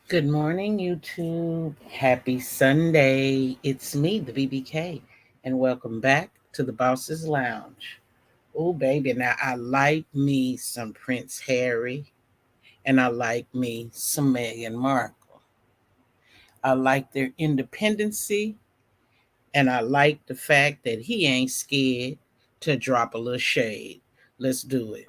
Good morning, YouTube. Happy Sunday. It's me, the BBK, and welcome back to the Boss's Lounge. Oh, baby, now I like me some Prince Harry, and I like me some Meghan Markle. I like their independency, and I like the fact that he ain't scared to drop a little shade. Let's do it.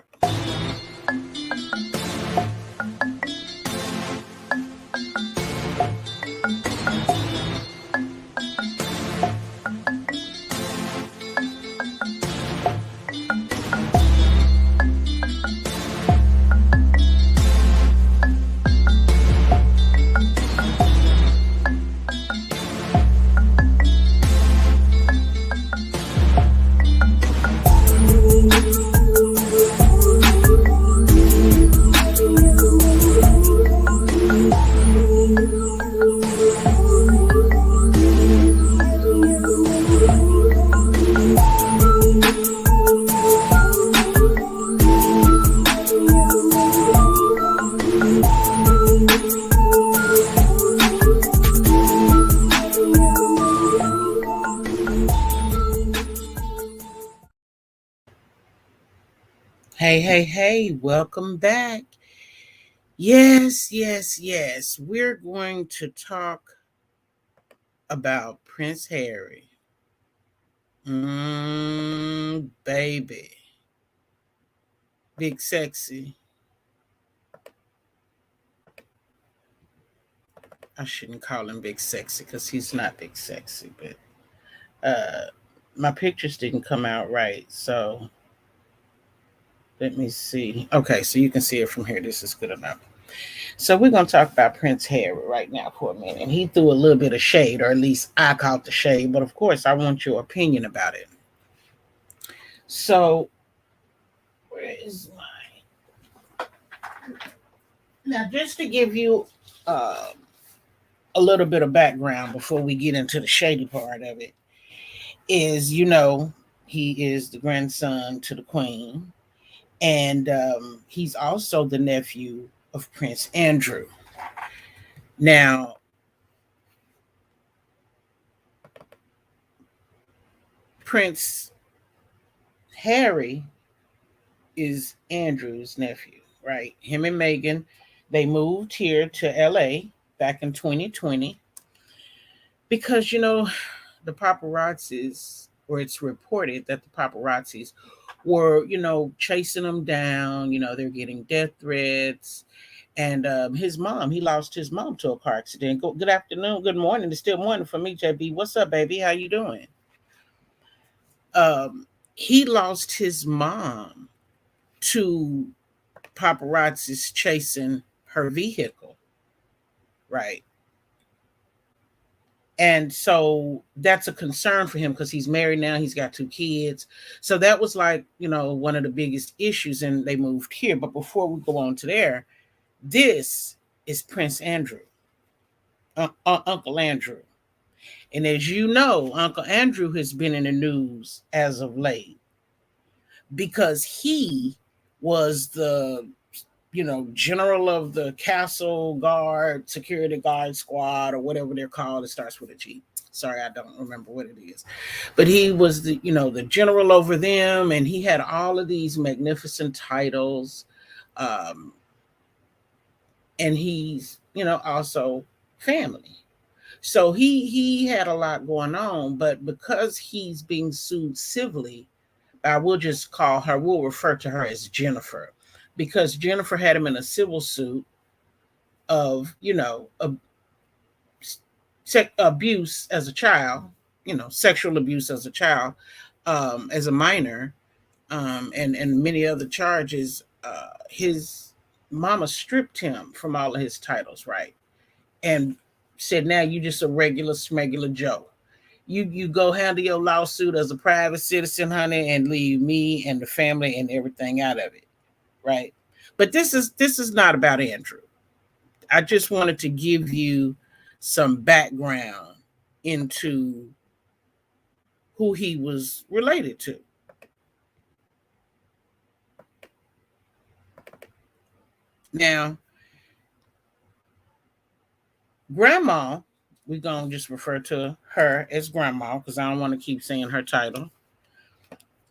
Hey, hey, hey, welcome back. Yes. We're going to talk about Prince Harry. Baby. Big Sexy. I shouldn't call him Big Sexy because he's not Big Sexy, but my pictures didn't come out right. So let me see. Okay, so you can see it from here. This is good enough. So we're going to talk about Prince Harry right now for a minute. And he threw a little bit of shade, or at least I caught the shade. But of course, I want your opinion about it. So, where is now? Just to give you uh, a little bit of background before we get into the shady part of it, is he is the grandson to the Queen, and he's also the nephew of Prince Andrew. Now, Prince Harry is Andrew's nephew, right? Him and Meghan, they moved here to LA back in 2020 because the paparazzis, or it's reported that the paparazzis were chasing them down. They're getting death threats. And his mom, he lost his mom to a car accident. Good afternoon, good morning. It's still morning for me, JB. What's up, baby? How you doing? He lost his mom to paparazzis chasing her vehicle, right? And so that's a concern for him because he's married now. He's got two kids. So that was like, one of the biggest issues. And they moved here. But before we go on to there, this is Prince Andrew, Uncle Andrew. And as you know, Uncle Andrew has been in the news as of late because he was the general of the castle guard, security guard squad, or whatever they're called. It starts with a G. Sorry, I don't remember what it is. But he was the general over them, and he had all of these magnificent titles. Um, and he's, also family. So he had a lot going on, but because he's being sued civilly, I will just call her, we'll refer to her as Jennifer, because Jennifer had him in a civil suit of, abuse as a child, sexual abuse as a child, as a minor, and many other charges. His mama stripped him from all of his titles, right? And said, now you just a regular smegular Joe. You go handle your lawsuit as a private citizen, honey, and leave me and the family and everything out of it, right? But this is not about Andrew. I just wanted to give you some background into who he was related to. Now, Grandma, we're going to just refer to her as Grandma because I don't want to keep saying her title.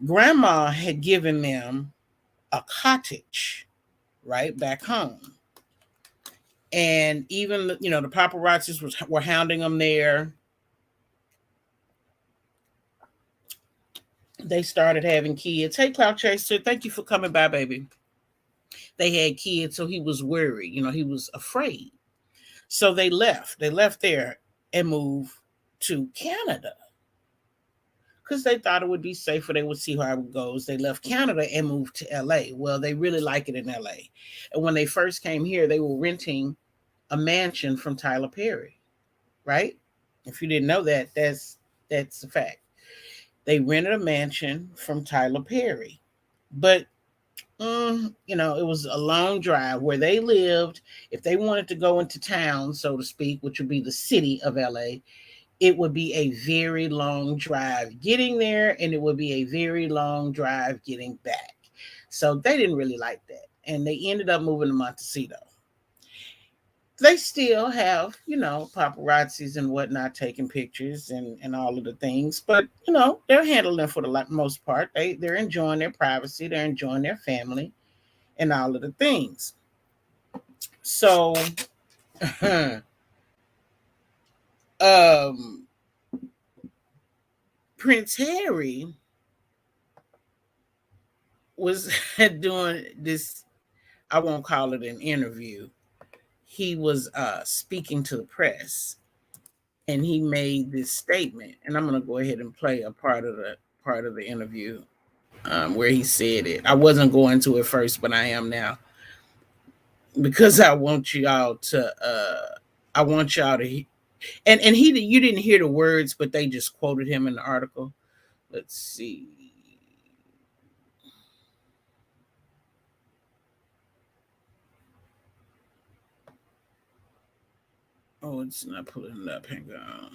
Grandma had given them a cottage right back home. And even, the paparazzis were hounding them there. They started having kids. Hey, Cloud Chaser, thank you for coming by, baby. They had kids, so he was worried. He was afraid. So they left. They left there and moved to Canada because they thought it would be safer. They would see how it goes. They left Canada and moved to LA. Well, they really like it in LA. And when they first came here, they were renting a mansion from Tyler Perry, right? If you didn't know that, that's a fact. They rented a mansion from Tyler Perry, but it was a long drive where they lived. If they wanted to go into town, so to speak, which would be the city of LA, it would be a very long drive getting there, and it would be a very long drive getting back. So they didn't really like that, and they ended up moving to Montecito. They still have, paparazzis and whatnot taking pictures and all of the things, but they're handling it for the most part. They're enjoying their privacy, they're enjoying their family, and all of the things. So, Prince Harry was doing this. I won't call it an interview. He was speaking to the press, and he made this statement. And I'm going to go ahead and play a part of the interview where he said it. I wasn't going to at first, but I am now because I want y'all to. And you didn't hear the words, but they just quoted him in the article. Let's see. Oh, it's not pulling it up. Hang on.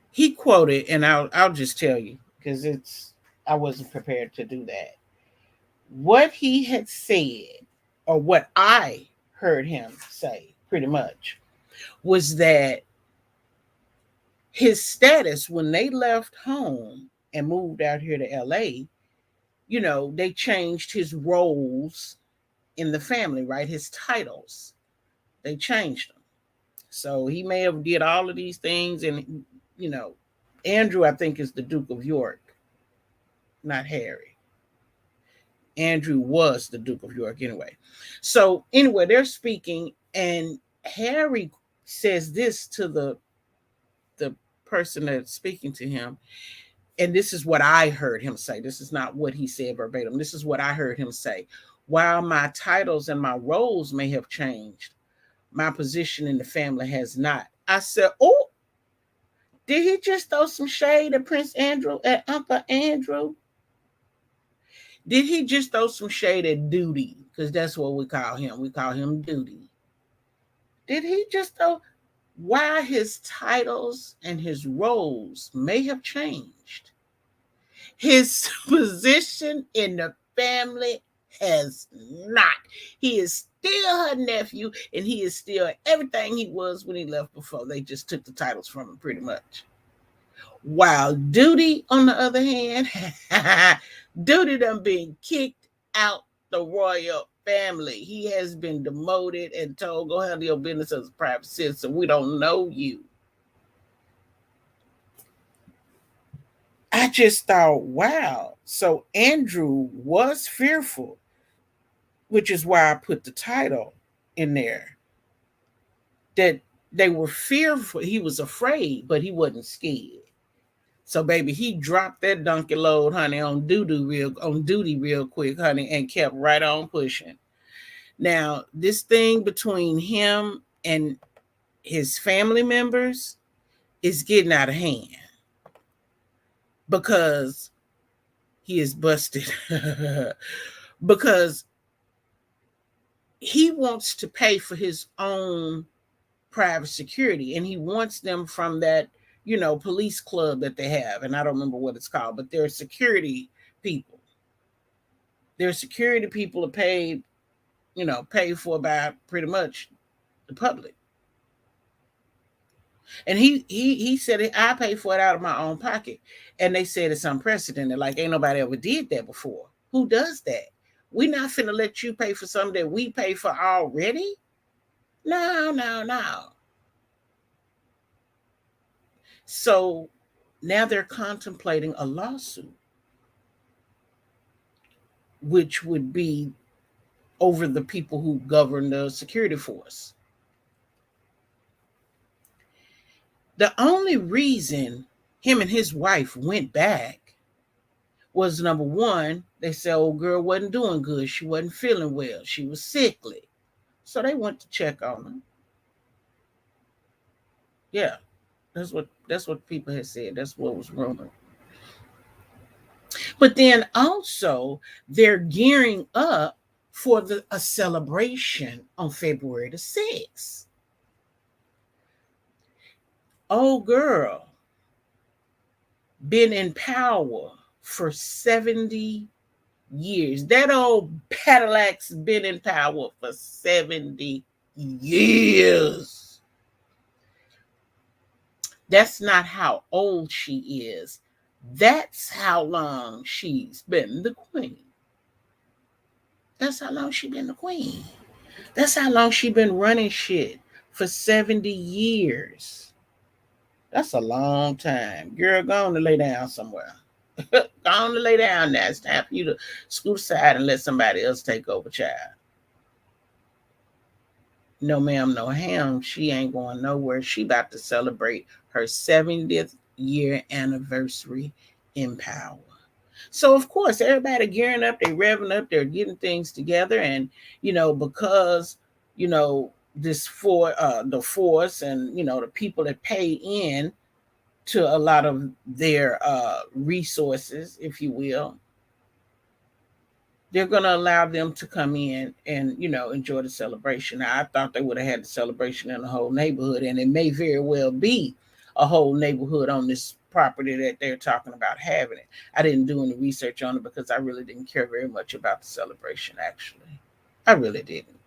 He quoted, and I'll just tell you because I wasn't prepared to do that. What he had said, or what I heard him say, pretty much, was that his status when they left home and moved out here to LA, they changed his roles in the family, right? His titles, they changed them. So he may have did all of these things, and Andrew, I think, is the Duke of York, not Harry. Andrew was the Duke of York anyway. So anyway, they're speaking, and Harry says this to the person that's speaking to him. And this is what I heard him say. This is not what he said verbatim. This is what I heard him say. While my titles and my roles may have changed, my position in the family has not. I said, oh, did he just throw some shade at Prince Andrew, at Uncle Andrew? Did he just throw some shade at Duty? Because that's what we call him. We call him Duty. Did he just throw? Why his titles and his roles may have changed, his position in the family has not. He is still her nephew, and he is still everything he was when he left before. They just took the titles from him pretty much. While Duty, on the other hand, Duty done been kicked out the royal family. He has been demoted and told, go handle your business as a private citizen. We don't know you. I just thought, wow. So Andrew was fearful, which is why I put the title in there. That they were fearful. He was afraid, but he wasn't scared. So, baby, he dropped that donkey load, honey, on duty real quick, honey, and kept right on pushing. Now, this thing between him and his family members is getting out of hand because he is busted. Because he wants to pay for his own private security, and he wants them from that police club that they have, and I don't remember what it's called, but they're security people. Their security people are paid paid for by pretty much the public. And he said, I pay for it out of my own pocket. And they said it's unprecedented. Like, ain't nobody ever did that before. Who does that? We not finna let you pay for something that we pay for already. No, no, no. So now they're contemplating a lawsuit, which would be over the people who govern the security force. The only reason him and his wife went back was, number one, they said old girl wasn't doing good. She wasn't feeling well. She was sickly. So they went to check on her. Yeah, that's what people had said. That's what was rumored. But then also they're gearing up for a celebration on February the 6th. Old girl been in power for 70 years. That old Cadillac's been in power for 70 years. That's not how old she is. That's how long she's been the queen. That's how long she's been the queen. That's how long she's been running shit, for 70 years. That's a long time. Girl, go on to lay down somewhere. Go on to lay down now. It's time for you to scoot aside and let somebody else take over, child. No, ma'am, no ham. She ain't going nowhere. She about to celebrate her 70th year anniversary in power. So, of course, everybody gearing up, they're revving up, they're getting things together. And, because, this for the force and, the people that pay in to a lot of their resources, if you will, they're going to allow them to come in and, enjoy the celebration. Now, I thought they would have had the celebration in the whole neighborhood, and it may very well be a whole neighborhood on this property that they're talking about having it. I didn't do any research on it because I really didn't care very much about the celebration, actually. I really didn't.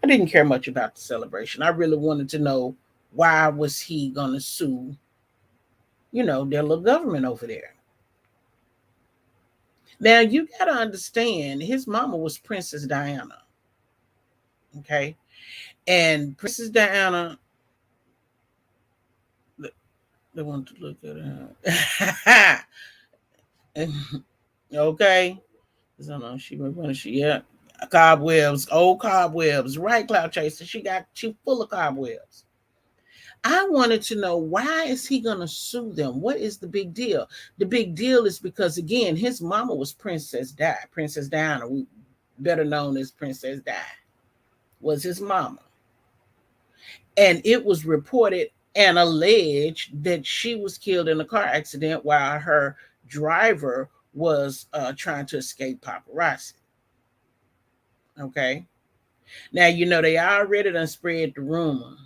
I didn't care much about the celebration. I really wanted to know, why was he going to sue, their little government over there? Now, you got to understand, his mama was Princess Diana. Okay? And Princess Diana, they want to look at her. Okay? I don't know, yeah. Cobwebs, old cobwebs. Right, Cloud Chaser. She full of cobwebs. I wanted to know, why is he going to sue them? What is the big deal? The big deal is because, again, his mama was Princess Di. Princess Diana, better known as Princess Di, was his mama. And it was reported and alleged that she was killed in a car accident while her driver was trying to escape paparazzi. Okay? Now, they already done spread the rumor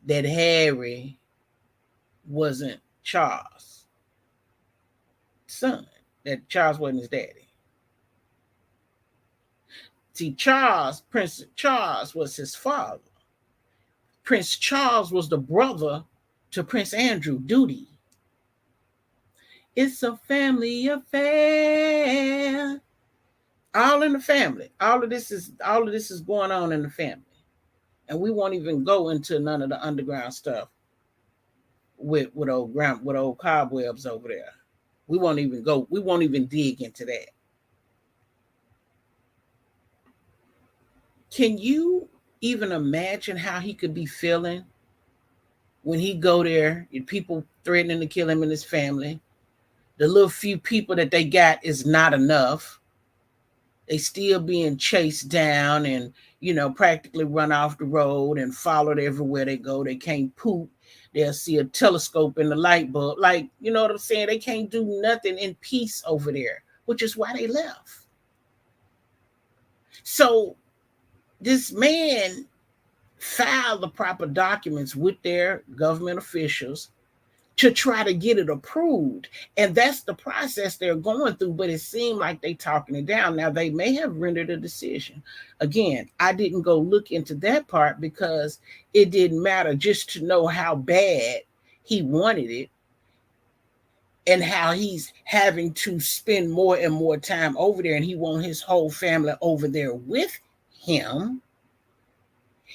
that Harry wasn't Charles' son, that Charles wasn't his daddy. See, Prince Charles was his father. Prince Charles was the brother to Prince Andrew, Duty. It's a family affair. All in the family. All of this is going on in the family. And we won't even go into none of the underground stuff with old cobwebs over there. We won't even dig into that. Can you even imagine how he could be feeling when he go there and people threatening to kill him and his family? The little few people that they got is not enough. They still being chased down and, practically run off the road and followed everywhere they go. They can't poop. They'll see a telescope in the light bulb. Like, you know what I'm saying? They can't do nothing in peace over there, which is why they left. So this man filed the proper documents with their government officials to try to get it approved. And that's the process they're going through, but it seemed like they talking it down. Now they may have rendered a decision. Again, I didn't go look into that part because it didn't matter, just to know how bad he wanted it and how he's having to spend more and more time over there, and he wants his whole family over there with him.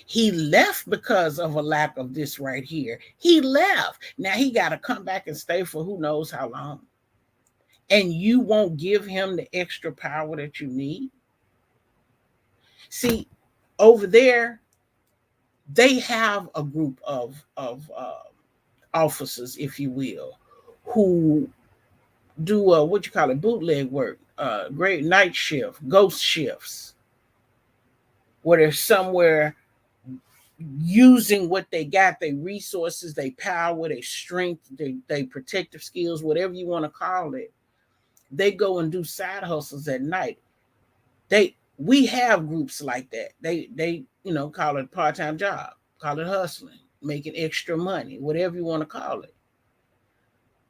He left because of a lack of this right here. He left. Now he got to come back and stay for who knows how long. And you won't give him the extra power that you need. See, over there, they have a group of officers, if you will, who do what you call it, bootleg work, great night shift, ghost shifts, where they're somewhere using what they got, their resources, their power, their strength, their protective skills, whatever you want to call it. They go and do side hustles at night. We have groups like that. They call it part-time job, call it hustling, making extra money, whatever you want to call it.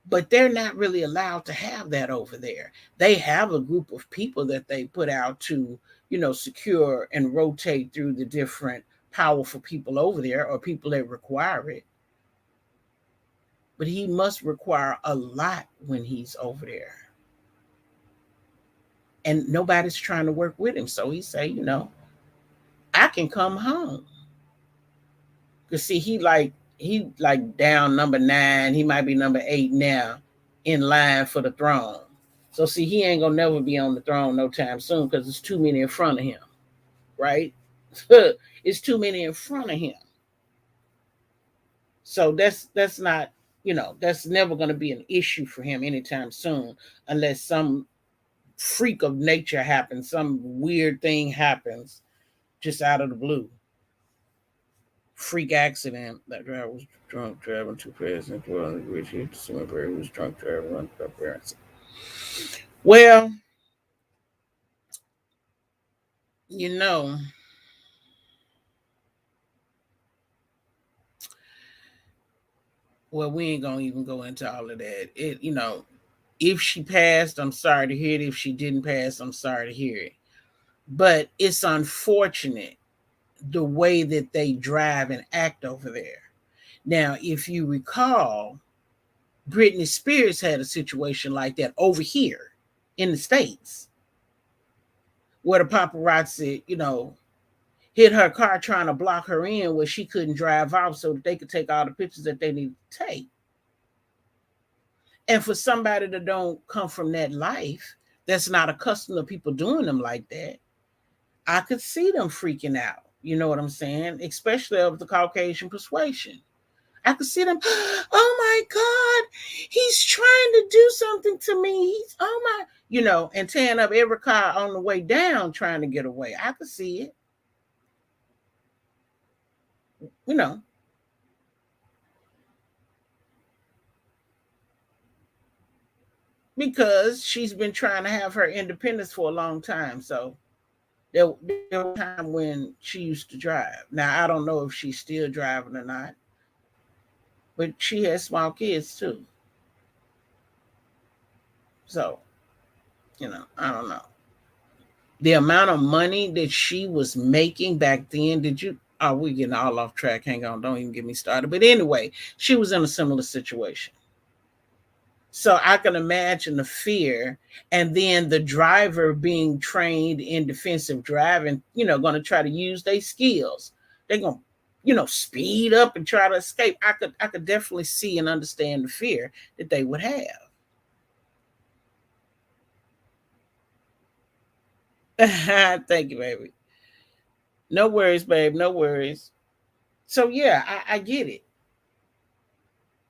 But they're not really allowed to have that over there. They have a group of people that they put out to, secure and rotate through the different powerful people over there, or people that require it. But he must require a lot when he's over there. And nobody's trying to work with him. So he say, I can come home. Because see, he down number 9. He might be number 8 now in line for the throne. So see, he ain't gonna never be on the throne no time soon, because there's too many in front of him. Right? It's too many in front of him. So that's not, that's never going to be an issue for him anytime soon, unless some freak of nature happens, some weird thing happens just out of the blue. Freak accident. That driver was drunk driving too fast and on the bridge. He was drunk driving up there. Well, well, we ain't gonna even go into all of that. If she passed, I'm sorry to hear it. If she didn't pass, I'm sorry to hear it. But it's unfortunate the way that they drive and act over there. Now, if you recall, Britney Spears had a situation like that over here in the States, where the paparazzi, hit her car trying to block her in, where she couldn't drive off so that they could take all the pictures that they needed to take. And for somebody that don't come from that life, that's not accustomed to people doing them like that, I could see them freaking out. You know what I'm saying? Especially of the Caucasian persuasion. I could see them, oh my God, he's trying to do something to me. And tearing up every car on the way down trying to get away. I could see it. Because she's been trying to have her independence for a long time. So there was a time when she used to drive. Now, I don't know if she's still driving or not, but she has small kids too. So, I don't know. The amount of money that she was making back then, we're getting all off track. Hang on, don't even get me started. But anyway, she was in a similar situation. So I can imagine the fear, and then the driver being trained in defensive driving, going to try to use their skills. They're going to, speed up and try to escape. I could definitely see and understand the fear that they would have. Thank you, baby. No worries, babe. No worries. So yeah, I get it.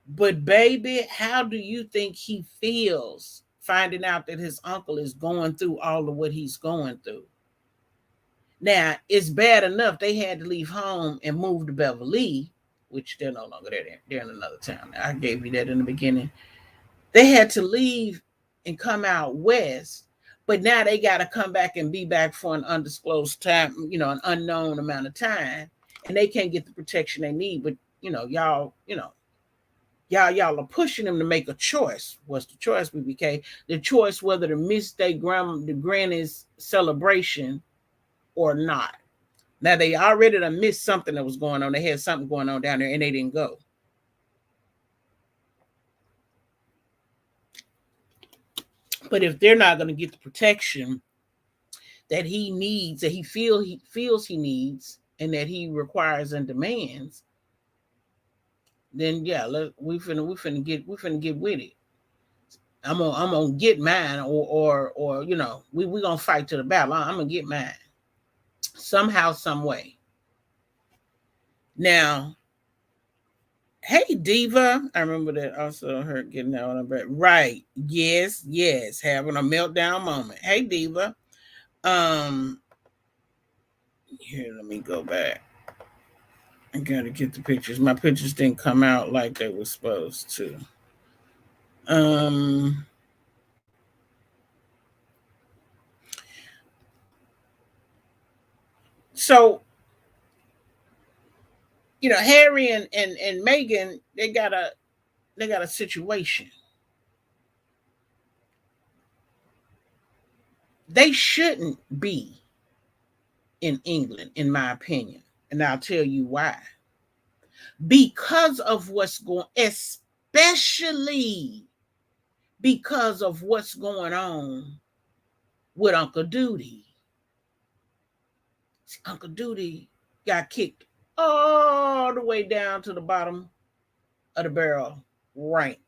But baby, how do you think he feels finding out that his uncle is going through all of what he's going through? Now, it's bad enough they had to leave home and move to Beverly, which they're no longer there. They're in another town. I gave you that in the beginning. They had to leave and come out west, but now they got to come back and be back for an undisclosed time, an unknown amount of time, and they can't get the protection they need. But, y'all, Y'all are pushing them to make a choice. What's the choice, BBK? The choice whether to miss the granny's celebration or not. Now they already done missed something that was going on. They had something going on down there and they didn't go. But if they're not going to get the protection that he needs, that he feels he needs, and that he requires and demands, then yeah, we finna get with it. I'm gonna get mine, or you know, we gonna fight to the battle. I'm gonna get mine somehow, some way. Now, hey Diva, I remember that also her getting that on her back. Right? Yes, having a meltdown moment. Hey Diva, here, let me go back. I gotta get the pictures. My pictures didn't come out like they were supposed to. So, you know, Harry and Meghan, they got a situation. They shouldn't be in England, in my opinion. And I'll tell you why. Because of what's going, especially because of what's going on with Uncle Duty. Uncle Duty got kicked all the way down to the bottom of the barrel rank.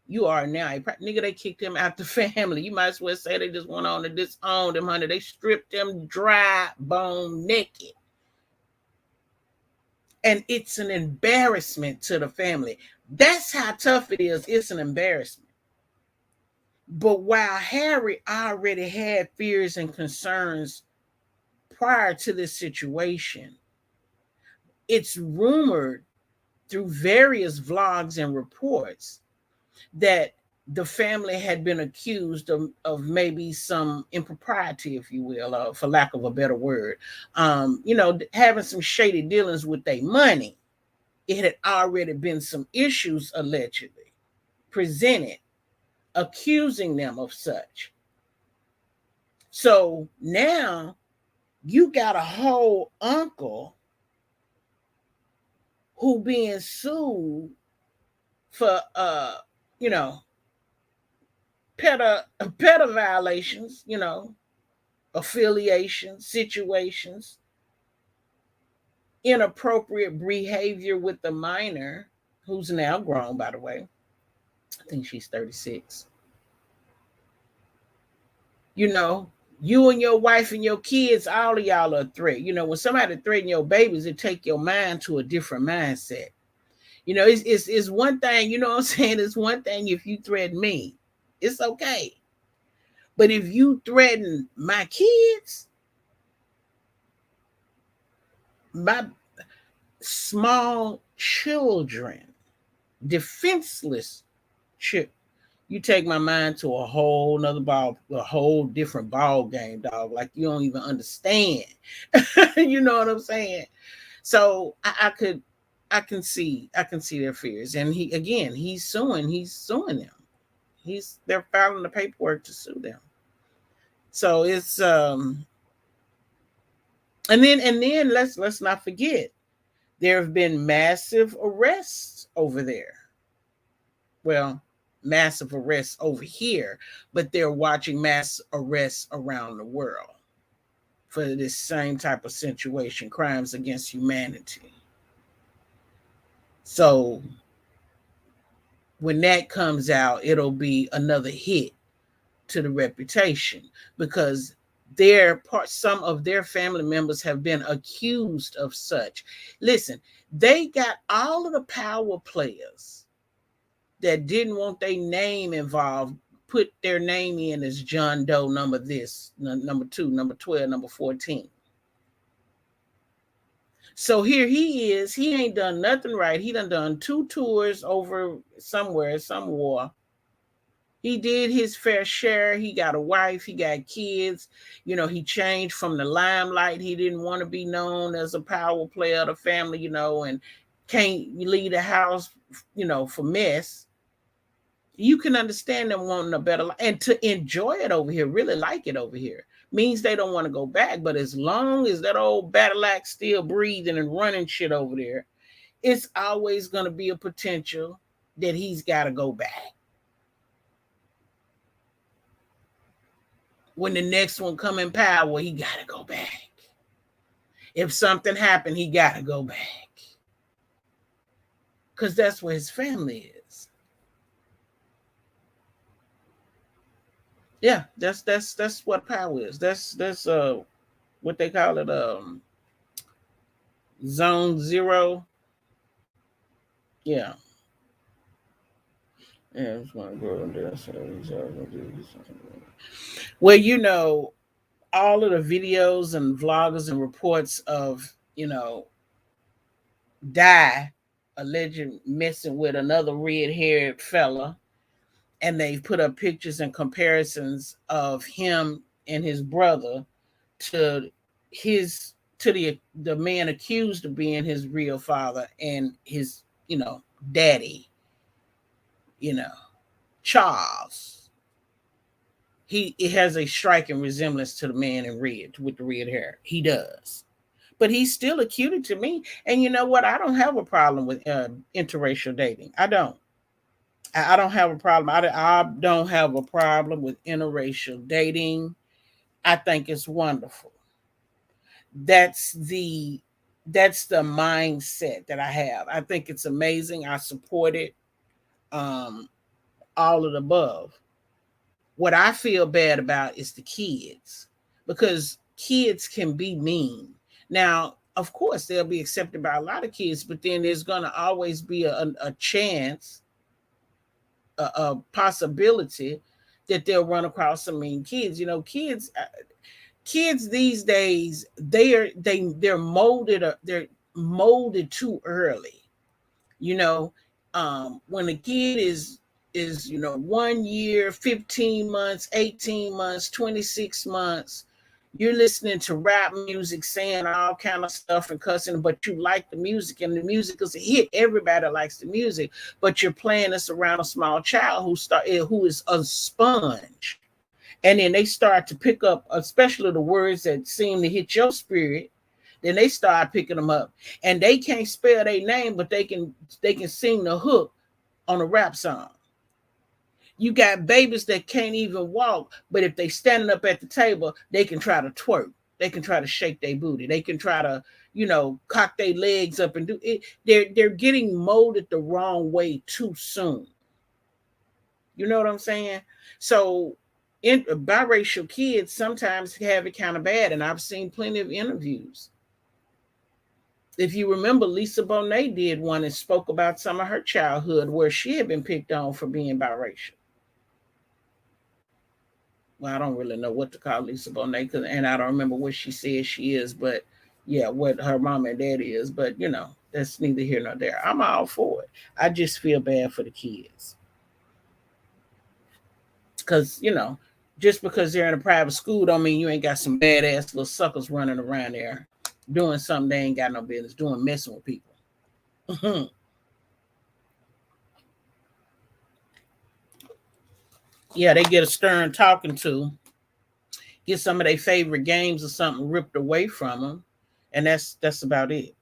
You are now a nigga. They kicked him out the family. You might as well say they just went on and disowned him, honey. They stripped him dry, bone naked. And it's an embarrassment to the family. That's how tough it is. It's an embarrassment. But while Harry already had fears and concerns prior to this situation, it's rumored through various vlogs and reports that the family had been accused of maybe some impropriety, if you will, for lack of a better word, you know, having some shady dealings with their money. It had already been some issues allegedly presented, accusing them of such. So now you got a whole uncle who being sued for you know, PETA violations, you know, affiliation situations, inappropriate behavior with the minor, who's now grown, by the way. I think she's 36. You know, you and your wife and your kids, all of y'all are a threat. You know, when somebody threaten your babies, it take your mind to a different mindset. You know, it's one thing, you know what I'm saying? It's one thing if you threaten me. It's okay. But if you threaten my kids, my small children, defenseless children, you take my mind to a whole different ball game, dog. Like you don't even understand. You know what I'm saying? So I can see their fears. And he's suing them. They're filing the paperwork to sue them. So it's and then let's not forget, there have been massive arrests over there. Well, massive arrests over here, but they're watching mass arrests around the world for this same type of situation, crimes against humanity. So when that comes out, it'll be another hit to the reputation, because some of their family members have been accused of such. Listen, they got all of the power players that didn't want their name involved, put their name in as John Doe number 2, number 12, number 14. So here he is. He ain't done nothing right. He done 2 tours over somewhere, some war. He did his fair share. He got a wife. He got kids. You know, he changed from the limelight. He didn't want to be known as a power player of the family, you know, and can't leave the house for mess, you can understand them wanting a better life and to enjoy it over here, really like it over here. Means they don't want to go back. But as long as that old battle axe still breathing and running shit over there, it's always going to be a potential that he's got to go back. When the next one come in power, he got to go back. If something happened, he got to go back. Because that's where his family is. Yeah, that's what power is. That's what they call it, zone zero. Yeah. Yeah, it's gonna go on there. Well, all of the videos and vloggers and reports of, Die alleged messing with another red-haired fella, and they've put up pictures and comparisons of him and his brother to the man accused of being his real father and his, daddy, Charles. It has a striking resemblance to the man in red with the red hair. He does. But he's still a cutie to me. And you know what? I don't have a problem with interracial dating. I don't. I don't have a problem. I don't have a problem with interracial dating. I think it's wonderful. That's the mindset that I have. I think it's amazing. I support it. All of the above. What I feel bad about is the kids, because kids can be mean. Now, of course, they'll be accepted by a lot of kids, but then there's going to always be a chance, a possibility that they'll run across some mean kids. Kids these days, they're molded. They're molded too early. When a kid is 1 year, 15 months, 18 months, 26 months, you're listening to rap music, saying all kind of stuff and cussing, but you like the music, and the music is a hit. Everybody likes the music, but you're playing this around a small child who is a sponge. And then they start to pick up, especially the words that seem to hit your spirit. Then they start picking them up, and they can't spell their name, but they can sing the hook on a rap song. You got babies that can't even walk, but if they standing up at the table, they can try to twerk. They can try to shake their booty. They can try to, cock their legs up and do it. They're getting molded the wrong way too soon. You know what I'm saying? So biracial kids sometimes have it kind of bad, and I've seen plenty of interviews. If you remember, Lisa Bonet did one and spoke about some of her childhood where she had been picked on for being biracial. Well, I don't really know what to call Lisa Bonet, and I don't remember what she says she is, but yeah, what her mom and dad is. But that's neither here nor there. I'm all for it. I just feel bad for the kids, because just because they're in a private school don't mean you ain't got some badass little suckers running around there doing something they ain't got no business doing, messing with people. Yeah, they get a stern talking to, get some of their favorite games or something ripped away from them, and that's about it.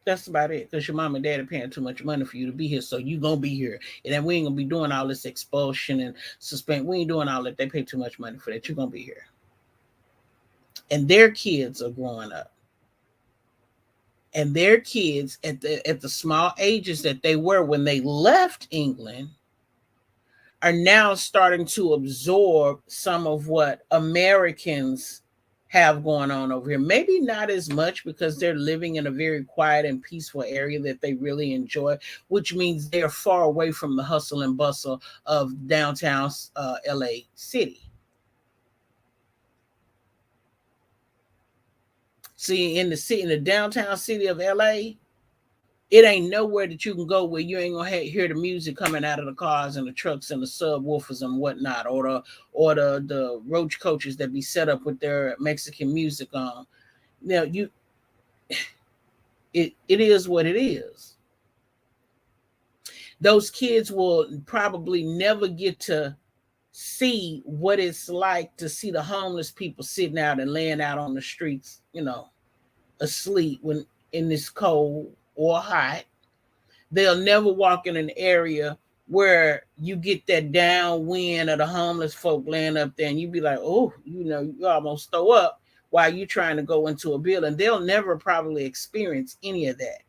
That's about it, because your mom and dad are paying too much money for you to be here, so you gonna be here, and then we ain't gonna be doing all this expulsion and suspend. We ain't doing all that. They pay too much money for that. You're gonna be here, and their kids are growing up, and their kids at the small ages that they were when they left England are now starting to absorb some of what Americans have going on over here. Maybe not as much, because they're living in a very quiet and peaceful area that they really enjoy, which means they're far away from the hustle and bustle of downtown LA City. See, in the downtown city of LA, it ain't nowhere that you can go where you ain't gonna hear the music coming out of the cars and the trucks and the subwoofers and whatnot, or the roach coaches that be set up with their Mexican music on. it is what it is. Those kids will probably never get to see what it's like to see the homeless people sitting out and laying out on the streets, asleep when in this cold or hot. They'll never walk in an area where you get that downwind of the homeless folk laying up there and you be like, oh, you almost throw up while you're trying to go into a building. They'll never probably experience any of that.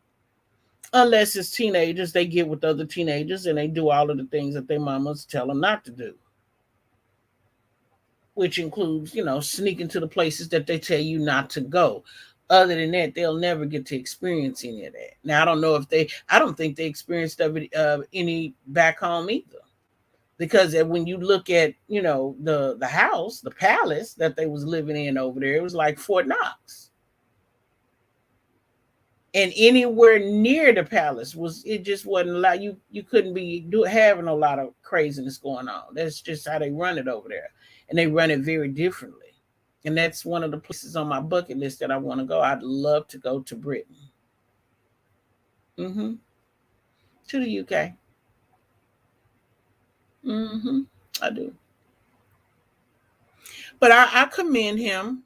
Unless it's teenagers, they get with other teenagers and they do all of the things that their mamas tell them not to do, which includes, sneaking to the places that they tell you not to go. Other than that, they'll never get to experience any of that. Now, I don't think they experienced any back home either. Because when you look at, the house, the palace that they was living in over there, it was like Fort Knox. And anywhere near the palace it just wasn't allowed. You couldn't be having a lot of craziness going on. That's just how they run it over there. And they run it very differently. And that's one of the places on my bucket list that I want to go. I'd love to go to Britain. Mm-hmm. To the UK. Mm-hmm. I do. But I commend him,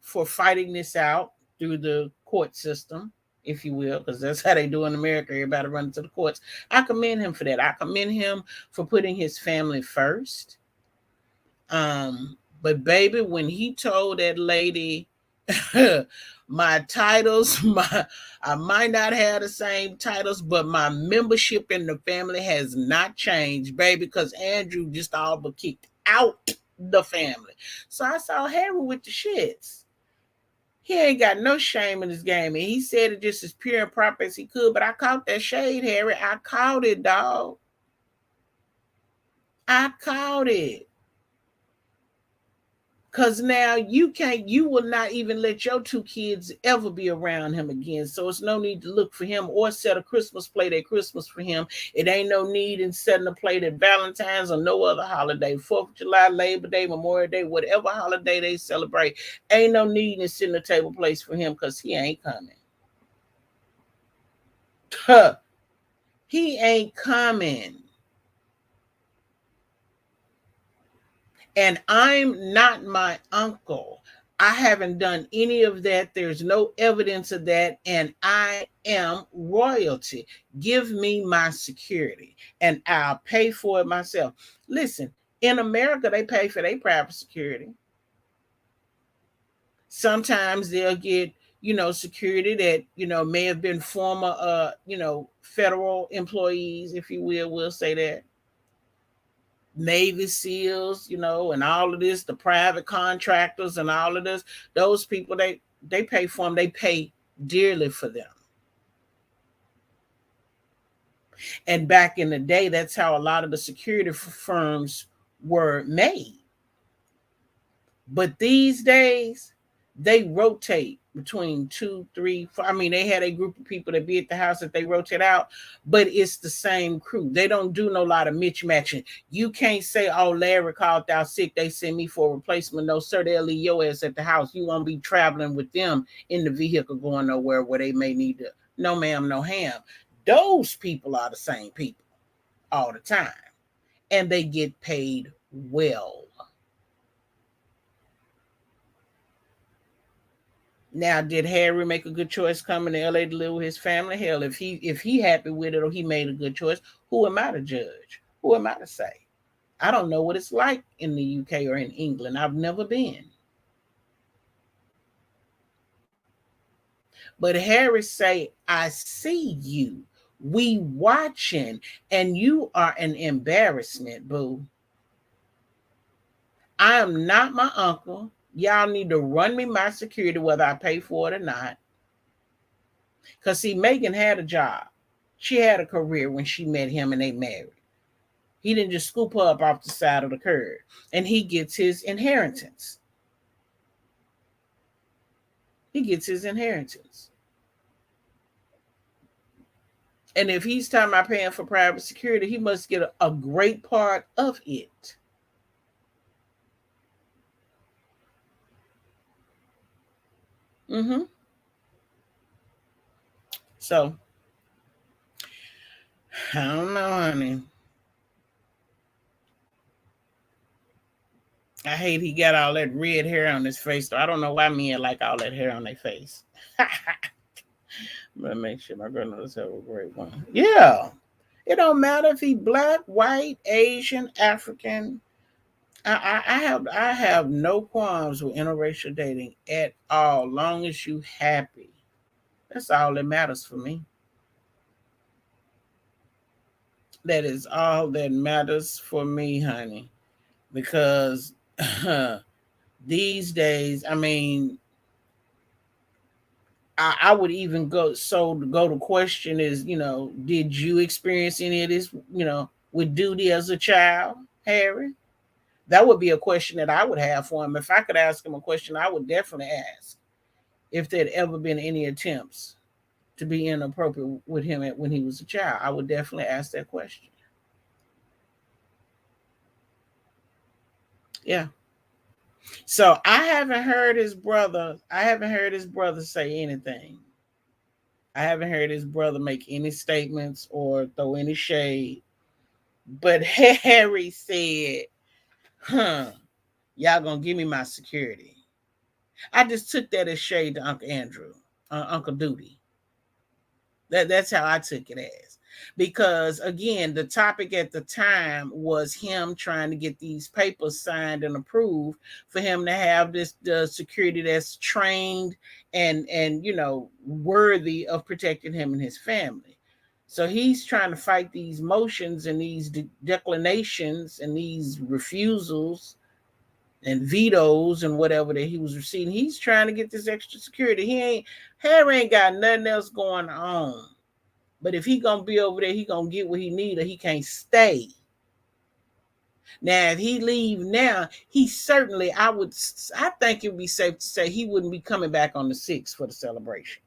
for fighting this out through the court system, if you will, because that's how they do in America. Everybody running to the courts. I commend him for that. I commend him for putting his family first. But baby, when he told that lady, my titles, I might not have the same titles, but my membership in the family has not changed, baby, because Andrew just all but kicked out the family. So I saw Harry with the shits. He ain't got no shame in his game, and he said it just as pure and proper as he could. But I caught that shade, Harry. I caught it, dog. I caught it. Because now you will not even let your two kids ever be around him again. So it's no need to look for him or set a Christmas plate at Christmas for him. It ain't no need in setting a plate at Valentine's or no other holiday. 4th of July, Labor Day, Memorial Day, whatever holiday they celebrate. Ain't no need in setting a table place for him because he ain't coming. Huh. He ain't coming. And I'm not my uncle. I haven't done any of that. There's no evidence of that. And I am royalty. Give me my security and I'll pay for it myself. Listen, in America, they pay for their private security. Sometimes they'll get, security that, may have been former, federal employees, if you will, we'll say that. Navy SEALs, and all of this, the private contractors and all of this, those people, they pay for them. They pay dearly for them. And back in the day, that's how a lot of the security firms were made. But these days, they rotate between 2, 3, 4. I mean, they had a group of people that be at the house that they rotate out, but it's the same crew. They don't do no lot of mismatching. You can't say, oh, Larry called out sick, they send me for a replacement. No, sir, they'll leave your ass at the house. You won't be traveling with them in the vehicle going nowhere where they may need to. No, ma'am, no ham. Those people are the same people all the time, and they get paid well. Now, did Harry make a good choice coming to LA to live with his family? Hell, if he happy with it or he made a good choice, who am I to judge? Who am I to say? I don't know what it's like in the UK or in England. I've never been. But Harry say, I see you. We watching, and you are an embarrassment, boo. I am not my uncle. Y'all need to run me my security whether I pay for it or not. Because, see, Megan had a job. She had a career when she met him and they married. He didn't just scoop her up off the side of the curb. And he gets his inheritance. He gets his inheritance. And if he's talking about paying for private security, he must get a great part of it. Mm-hmm. So I don't know, honey. I hate he got all that red hair on his face. So I don't know why men like all that hair on their face. But make sure my grandmother's have a great one. Yeah. It don't matter if he black, white, Asian, African. I have no qualms with interracial dating at all, long as you happy. That's all that matters for me. That is all that matters for me, honey. Because these days, I mean, I would even go so to go to question is, did you experience any of this, with duty as a child, Harry? That would be a question that I would have for him. If I could ask him a question, I would definitely ask if there'd ever been any attempts to be inappropriate with him when he was a child. I would definitely ask that question. Yeah. So I haven't heard his brother. I haven't heard his brother say anything. I haven't heard his brother make any statements or throw any shade. But Harry said, huh, y'all gonna give me my security. I just took that as shade to Uncle Andrew, Uncle Duty. That's how I took it as. Because again, the topic at the time was him trying to get these papers signed and approved for him to have this the security that's trained and worthy of protecting him and his family. So he's trying to fight these motions and these declinations and these refusals and vetoes and whatever that he was receiving. He's trying to get this extra security. Harry ain't got nothing else going on. But if he gonna be over there, he gonna get what he need, or he can't stay. Now, if he leave now, he certainly, I think it would be safe to say he wouldn't be coming back on the 6th for the celebration.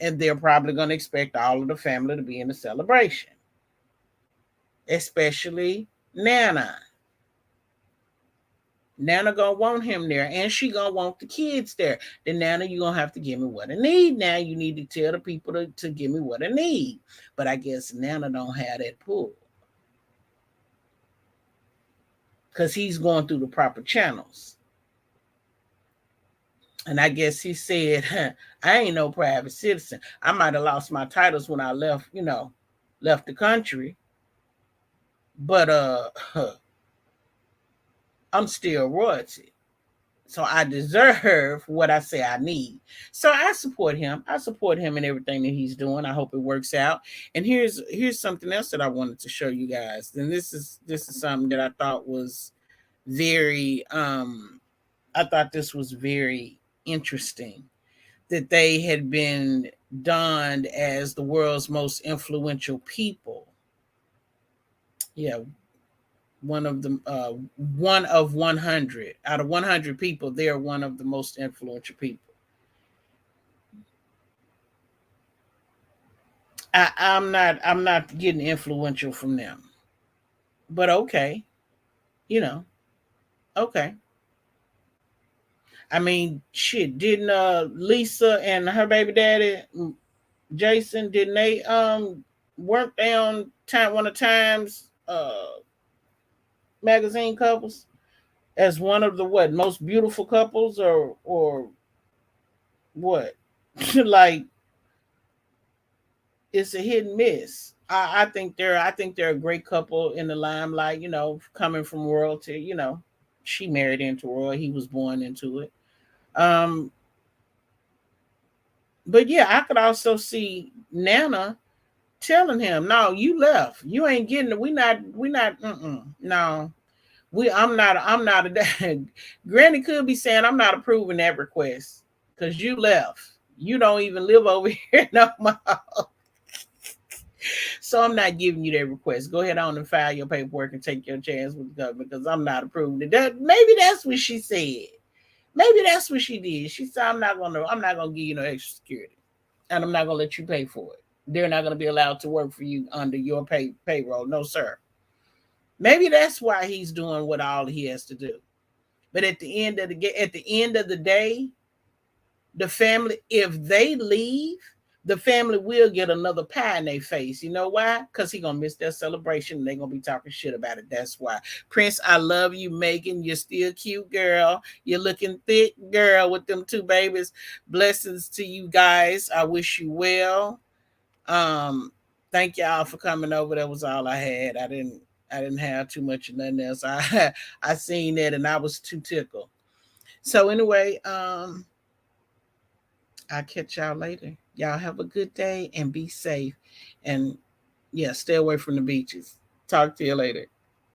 And they're probably gonna expect all of the family to be in the celebration, especially Nana. Nana gonna want him there, and she gonna want the kids there. Then Nana, you gonna have to give me what I need. Now you need to tell the people to give me what I need. But I guess Nana don't have that pull because he's going through the proper channels. And I guess he said, I ain't no private citizen. I might have lost my titles when I left the country, but I'm still royalty. So I deserve what I say I need. So I support him. I support him in everything that he's doing. I hope it works out. And here's something else that I wanted to show you guys. And this is something that I thought was very I thought this was very interesting, that they had been donned as the world's most influential people. Yeah, one of 100 out of 100 people, they're one of the most influential people. I'm not getting influential from them, but okay, okay. I mean, shit, didn't Lisa and her baby daddy Jason, didn't they weren't they on time one of Times magazine covers as one of the most beautiful couples, or what? Like, it's a hit and miss. I think they're a great couple in the limelight, coming from royalty. She married into royal, he was born into it. But yeah, I could also see Nana telling him, no, you left, you ain't getting it. We not no, I'm not a Granny could be saying, I'm not approving that request because you left. You don't even live over here no more. So I'm not giving you that request. Go ahead on and file your paperwork and take your chance with the government because I'm not approving it. Maybe that's what she said. Maybe that's what she did. She said, I'm not gonna give you no extra security, and I'm not gonna let you pay for it. They're not gonna be allowed to work for you under your payroll. No, sir. Maybe that's why he's doing what all he has to do. But at the end of the day, the family, if they leave, the family will get another pie in their face. You know why? Because he gonna miss their celebration and they gonna be talking shit about it. That's why. Prince, I love you, Megan. You're still cute, girl. You're looking thick, girl, with them two babies. Blessings to you guys. I wish you well. Um, thank y'all for coming over. That was all I had. I didn't have too much of nothing else. I seen that and I was too tickled. So anyway, I'll catch y'all later. Y'all have a good day and be safe. And yeah, stay away from the beaches. Talk to you later.